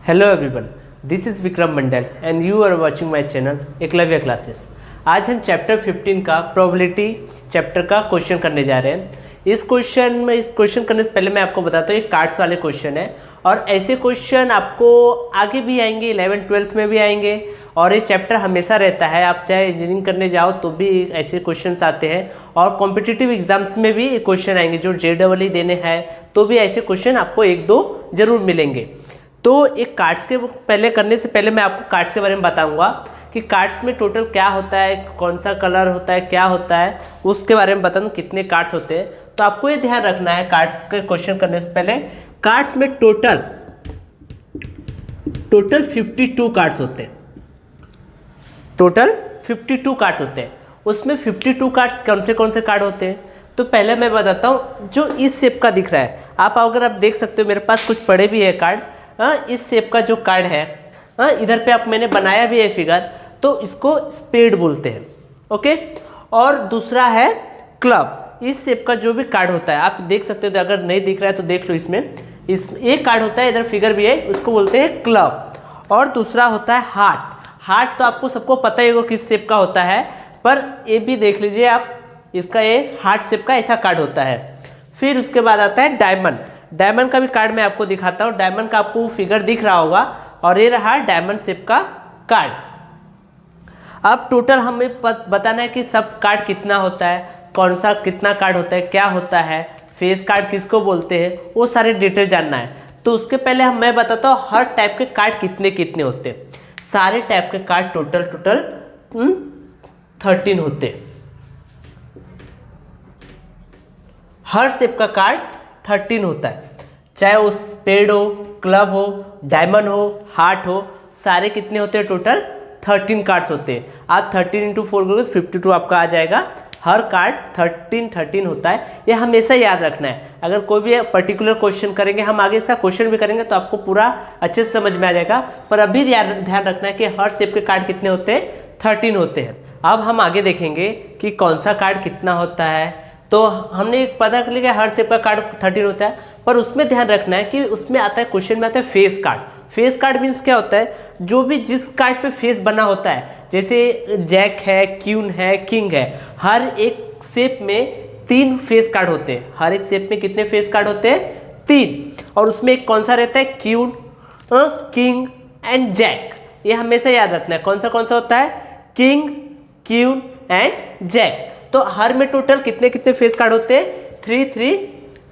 Hello everyone, this is Vikram Mandal and you are watching my channel Eklavya classes. आज हम chapter 15 का probability chapter का question करने जा रहे हैं। इस क्वेश्चन करने से पहले मैं आपको बताता हूँ, ये कार्ड्स वाले क्वेश्चन है और ऐसे क्वेश्चन आपको आगे भी आएंगे, 11th-12th में भी आएंगे और ये चैप्टर हमेशा रहता है। आप चाहे इंजीनियरिंग करने जाओ तो भी ऐसे क्वेश्चंस आते हैं और कॉम्पिटिटिव एग्जाम्स में भी क्वेश्चन आएंगे, जो JEE देने हैं तो भी ऐसे क्वेश्चन आपको एक दो जरूर मिलेंगे। तो एक कार्ड्स के पहले करने से पहले मैं आपको कार्ड्स के बारे में बताऊंगा कि कार्ड्स में टोटल क्या होता है, कौन सा कलर होता है, क्या होता है, उसके बारे में बताऊँ कितने कार्ड्स होते हैं। तो आपको ये ध्यान रखना है कार्ड्स के क्वेश्चन करने से पहले, कार्ड्स में टोटल 52 कार्ड्स होते हैं। टोटल 52 कार्ड्स होते हैं। उसमें 52 कार्ड्स कौन से कार्ड होते हैं, तो पहले मैं बताता हूँ। जो इस शेप का दिख रहा है, आप देख सकते हो, मेरे पास कुछ पड़े भी है कार्ड। इस शेप का जो कार्ड है, इधर पे आप मैंने बनाया भी है फिगर, तो इसको स्पेड बोलते हैं। ओके, और दूसरा है क्लब। इस शेप का जो भी कार्ड होता है आप देख सकते हो, अगर नहीं दिख रहा है तो देख लो। इसमें एक कार्ड होता है, इधर फिगर भी है, उसको बोलते हैं क्लब। और दूसरा होता है हार्ट। हार्ट तो आपको सबको पता ही होगा किस शेप का होता है, पर ये भी देख लीजिए आप, इसका ये हार्ट शेप का ऐसा कार्ड होता है। फिर उसके बाद आता है डायमंड। डायमंड का भी कार्ड मैं आपको दिखाता हूँ। डायमंड का आपको फिगर दिख रहा होगा और ये रहा डायमंड शेप का कार्ड। अब टोटल हमें बताना है कि सब कार्ड कितना होता है, कौन सा कितना कार्ड होता है, क्या होता है, फेस कार्ड किसको बोलते हैं, वो सारे डिटेल जानना है। तो उसके पहले मैं बताता हूँ हर टाइप के कार्ड कितने कितने होते हैं। सारे टाइप के कार्ड टोटल 13 होते हैं। हर शेप का कार्ड 13 होता है, चाहे वो स्पेड हो, क्लब हो, डायमंड हो, हार्ट हो, सारे कितने होते हैं, टोटल 13 कार्ड्स होते हैं। आप 13 × 4 करोगे 52 आपका आ जाएगा। हर कार्ड 13 होता है, ये हमेशा याद रखना है। अगर कोई भी पर्टिकुलर क्वेश्चन करेंगे, हम आगे इसका क्वेश्चन भी करेंगे तो आपको पूरा अच्छे से समझ में आ जाएगा, पर अभी ध्यान रखना है कि हर शेप के कार्ड कितने होते हैं, 13 होते हैं। अब हम आगे देखेंगे कि कौन सा कार्ड कितना होता है। तो हमने पता कर लिया हर शेप का कार्ड 13 होता है, पर उसमें ध्यान रखना है कि उसमें आता है, क्वेश्चन में आता है face card. Face card means क्या होता है, जो भी जिस कार्ड पे फेस बना होता है, जैसे जैक है, क्वीन है, किंग है, हर एक शेप में 3 फेस कार्ड होते हैं। हर एक शेप में कितने फेस कार्ड होते हैं, 3। और उसमें एक कौन सा रहता है, क्वीन, किंग एंड जैक। ये हमेशा याद रखना है कौन सा होता है, किंग, क्वीन एंड जैक। तो हर में टोटल कितने फेस कार्ड होते हैं, 3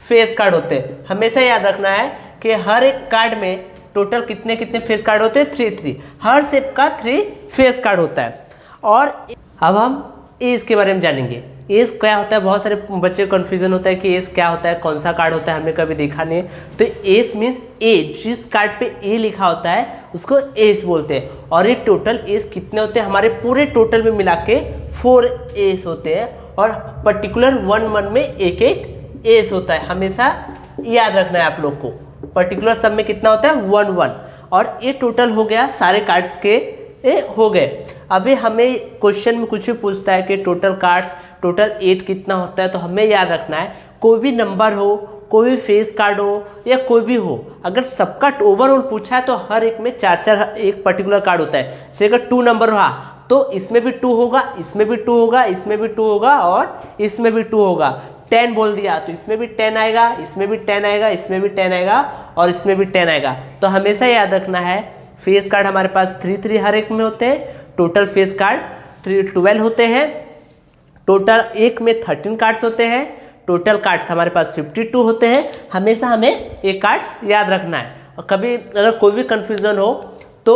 फेस कार्ड होते हैं। हमेशा याद रखना है कि हर एक कार्ड में टोटल कितने फेस कार्ड होते हैं, 3। हर शेप का 3 फेस कार्ड होता है। और अब हम एज के बारे में जानेंगे। एज क्या होता है, बहुत सारे बच्चे को कन्फ्यूजन होता है कि एज क्या होता है, कौन सा कार्ड होता है, हमने कभी देखा नहीं है। तो एज मीन्स एज, जिस कार्ड पे ए लिखा होता है उसको एज बोलते हैं। और ये टोटल एज कितने होते हैं, हमारे पूरे टोटल में मिला के 4 एज होते हैं और पर्टिकुलर 1 में एक एज होता है। हमेशा याद रखना है आप लोग को, पर्टिकुलर सब में कितना होता है, 1। और ये टोटल हो गया, सारे कार्ड्स के हो गए। अभी हमें क्वेश्चन में कुछ भी पूछता है कि टोटल कार्ड्स, टोटल 8 कितना होता है, तो हमें याद रखना है कोई भी नंबर हो, कोई भी फेस कार्ड हो या कोई भी हो, अगर सबका ओवरऑल पूछा है तो हर एक में 4 एक पर्टिकुलर कार्ड होता है। जैसे अगर 2 नंबर रहा तो इसमें भी 2 होगा, इसमें भी 2 होगा, इसमें भी 2 होगा और इसमें भी 2 होगा। 10 बोल दिया तो इसमें भी 10 आएगा, इसमें भी 10 आएगा, इसमें भी 10 आएगा और इसमें भी 10 आएगा। तो हमेशा याद रखना है फेस कार्ड हमारे पास 3 हर एक में होते हैं। टोटल फेस कार्ड 12 होते हैं। टोटल एक में 13 कार्ड्स होते हैं। टोटल कार्ड्स हमारे पास 52 होते हैं। हमेशा हमें ये कार्ड्स याद रखना है। और कभी अगर कोई भी कंफ्यूजन हो तो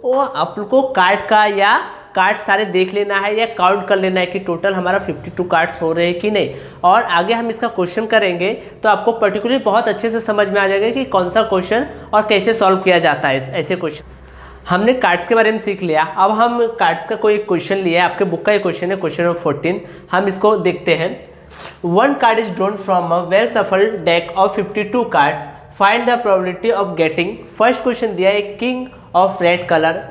वो आप लोग को कार्ड का या कार्ड सारे देख लेना है या काउंट कर लेना है कि टोटल हमारा 52 कार्ड्स हो रहे हैं कि नहीं। और आगे हम इसका क्वेश्चन करेंगे तो आपको पर्टिकुलरली बहुत अच्छे से समझ में आ जाएगा कि कौन सा क्वेश्चन और कैसे सॉल्व किया जाता है ऐसे क्वेश्चन। हमने कार्ड्स के बारे में सीख लिया। अब हम कार्ड्स का कोई क्वेश्चन लिया है, आपके बुक का एक क्वेश्चन है, क्वेश्चन नंबर 14। हम इसको देखते हैं। 1 card is drawn from a well shuffled deck of 52 cards, find the probability of getting. First question दिया है king of red colour.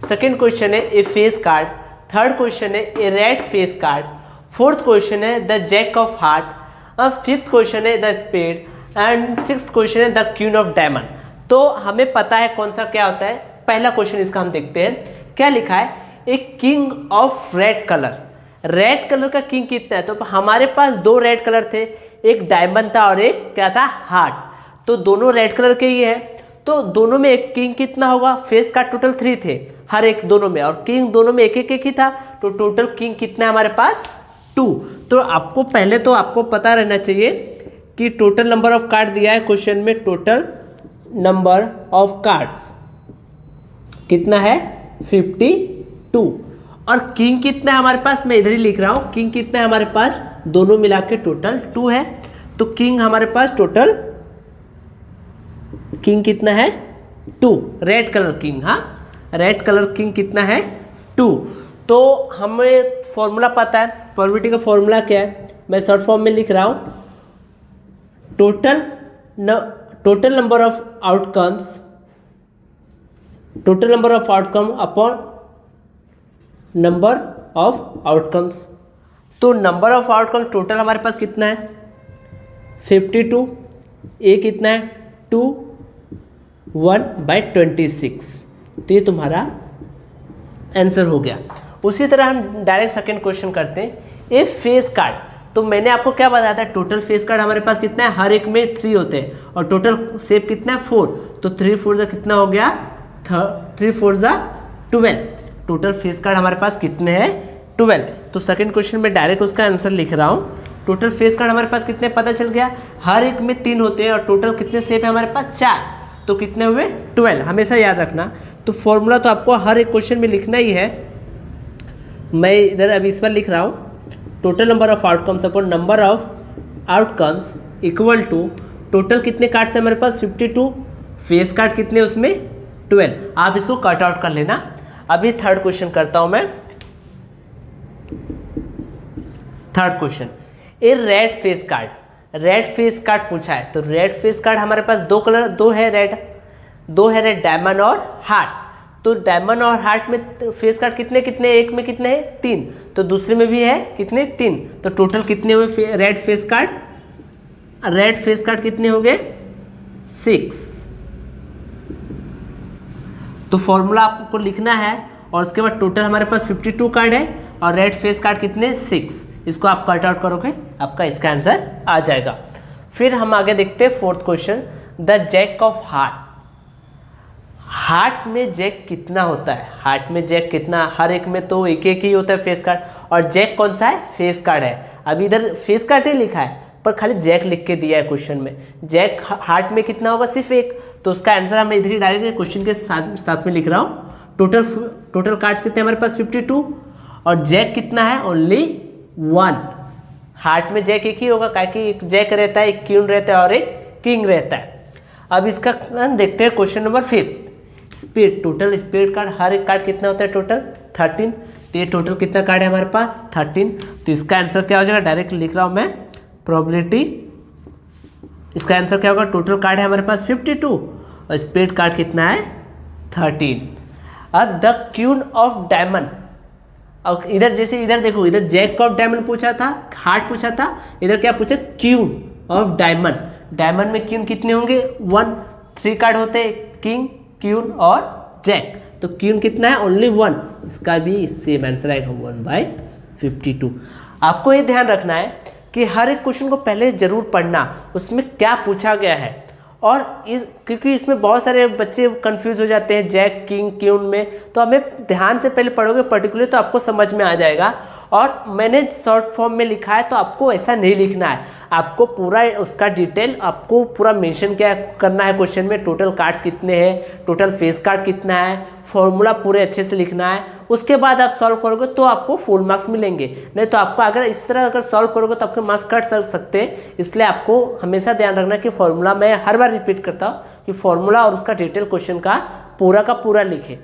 Second question है a face card. Third question है a red face card. Fourth question है the jack of heart. Fifth question है the spade and sixth question है the queen of diamond. तो हमें पता है कौन सा क्या होता है। पहला क्वेश्चन इसका हम देखते हैं, क्या लिखा है, एक king of red colour. Red colour का किंग कितना है, तो हमारे पास दो रेड कलर थे, एक डायमंड था और एक क्या था, हार्ट। तो दोनों रेड कलर के ही है, तो दोनों में एक किंग कितना होगा, फेस कार्ड टोटल 3 थे हर एक दोनों में, और किंग दोनों में एक एक ही था, तो टोटल किंग कितना है हमारे पास 2। तो आपको पहले तो आपको पता रहना चाहिए कि टोटल नंबर ऑफ कार्ड दिया है क्वेश्चन में, टोटल नंबर ऑफ कार्ड्स कितना है 52, और किंग कितना है हमारे पास, मैं इधर ही लिख रहा हूं, किंग कितना है हमारे पास, दोनों मिला के टोटल 2 है। तो किंग हमारे पास टोटल किंग कितना है 2, रेड कलर किंग, हाँ रेड कलर किंग कितना है 2। तो हमें फॉर्मूला पता है, प्रोबेबिलिटी का फॉर्मूला क्या है, मैं शॉर्ट फॉर्म में लिख रहा हूं, total number of outcomes, total number of outcome upon number of outcomes. तो नंबर ऑफ आउटकम टोटल हमारे पास कितना है 52, ए कितना है 2, 1/26। तो ये तुम्हारा आंसर हो गया। उसी तरह हम डायरेक्ट सेकंड क्वेश्चन करते हैं, ए फेस कार्ड। तो मैंने आपको क्या बताया था, टोटल फेस कार्ड हमारे पास कितना है, हर एक में 3 होते हैं, और टोटल शेप कितना है 4, तो 3 4 जा कितना हो गया 3 4 जा 12। टोटल फेस कार्ड हमारे पास कितने हैं 12। तो सेकंड क्वेश्चन में डायरेक्ट उसका आंसर लिख रहा हूँ, टोटल फेस कार्ड हमारे पास कितने पता चल गया, हर एक में 3 होते हैं, और टोटल कितने शेप है हमारे पास 4, तो कितने हुए 12, हमेशा याद रखना। तो फॉर्मूला तो आपको हर एक क्वेश्चन में लिखना ही है, मैं इधर अभी इस पर लिख रहा हूँ, total number of outcomes upon number of outcomes equal to total कितने कार्ड्स है हमारे पास 52, फेस कार्ड कितने उसमें 12। आप इसको कट आउट कर लेना। अभी थर्ड क्वेश्चन करता हूं मैं। Third question, a red face card, red face card पूछा है। तो रेड फेस कार्ड हमारे पास दो कलर, दो है रेड डायमंड और हार्ट। तो डायमंड और हार्ट में फेस कार्ड कितने कितने, एक में कितने हैं 3, तो दूसरे में भी है कितने 3, तो टोटल कितने हुए red face card, red face card कितने हो गए 6। तो फॉर्मूला आपको लिखना है, और उसके बाद टोटल हमारे पास 52 कार्ड है, और रेड फेस कार्ड कितने 6, इसको आप कट आउट करोगे आपका इसका आंसर आ जाएगा। फिर हम आगे देखते हैं fourth question, the jack of heart. Heart में जैक कितना होता है, हार्ट में जैक कितना, हर एक में तो एक एक ही होता है फेस कार्ड, और जैक कौन सा है फेस कार्ड है। अभी इधर फेस कार्ड ही लिखा है, पर खाली जैक लिख के दिया है क्वेश्चन में। जैक हार्ट में कितना होगा सिर्फ एक, तो उसका आंसर हम इधर ही डायरेक्ट क्वेश्चन के साथ में लिख रहा हूँ। टोटल कार्ड्स कितने हमारे पास 52, और जैक कितना है ओनली 1। हार्ट में जैक एक ही होगा, क्या कि एक जैक रहता है, एक क्वीन रहता है और एक किंग रहता है। अब इसका देखते हैं question number 5, spade. Total spade card, हर एक कार्ड कितना होता है टोटल 13, तो ये टोटल कितना कार्ड है हमारे पास 13। तो इसका आंसर क्या हो जाएगा, डायरेक्ट लिख रहा हूँ मैं प्रोबेबिलिटी, इसका आंसर क्या होगा, टोटल कार्ड है हमारे पास 52 और स्पीड कार्ड कितना है 13। अब द क्वीन ऑफ डायमंड, और इधर जैसे इधर देखो, इधर जैक ऑफ डायमंड पूछा था, हार्ट पूछा था, इधर क्या पूछा क्वीन ऑफ डायमंड। डायमंड में क्वीन कितने होंगे 1, 3 कार्ड होते हैं, किंग क्वीन और जैक, तो क्वीन कितना है ओनली 1, इसका भी सेम आंसर आएगा 1/52। आपको ये ध्यान रखना है कि हर एक क्वेश्चन को पहले जरूर पढ़ना, उसमें क्या पूछा गया है, और क्योंकि इसमें बहुत सारे बच्चे कंफ्यूज हो जाते हैं जैक किंग क्वीन में, तो हमें ध्यान से पहले पढ़ोगे पर्टिकुलर तो आपको समझ में आ जाएगा। और मैंने शॉर्ट फॉर्म में लिखा है, तो आपको ऐसा नहीं लिखना है, आपको पूरा उसका डिटेल आपको पूरा मेंशन क्या करना है क्वेश्चन में, टोटल कार्ड्स कितने हैं, टोटल फेस कार्ड कितना है, फॉर्मूला पूरे अच्छे से लिखना है। उसके बाद आप सॉल्व करोगे तो आपको फुल मार्क्स मिलेंगे, नहीं तो आपको अगर इस तरह अगर सॉल्व करोगे तो आपके मार्क्स कट सकते हैं। इसलिए आपको हमेशा ध्यान रखना कि फॉर्मूला, मैं हर बार रिपीट करता हूँ कि फॉर्मूला और उसका डिटेल क्वेश्चन का पूरा लिखें।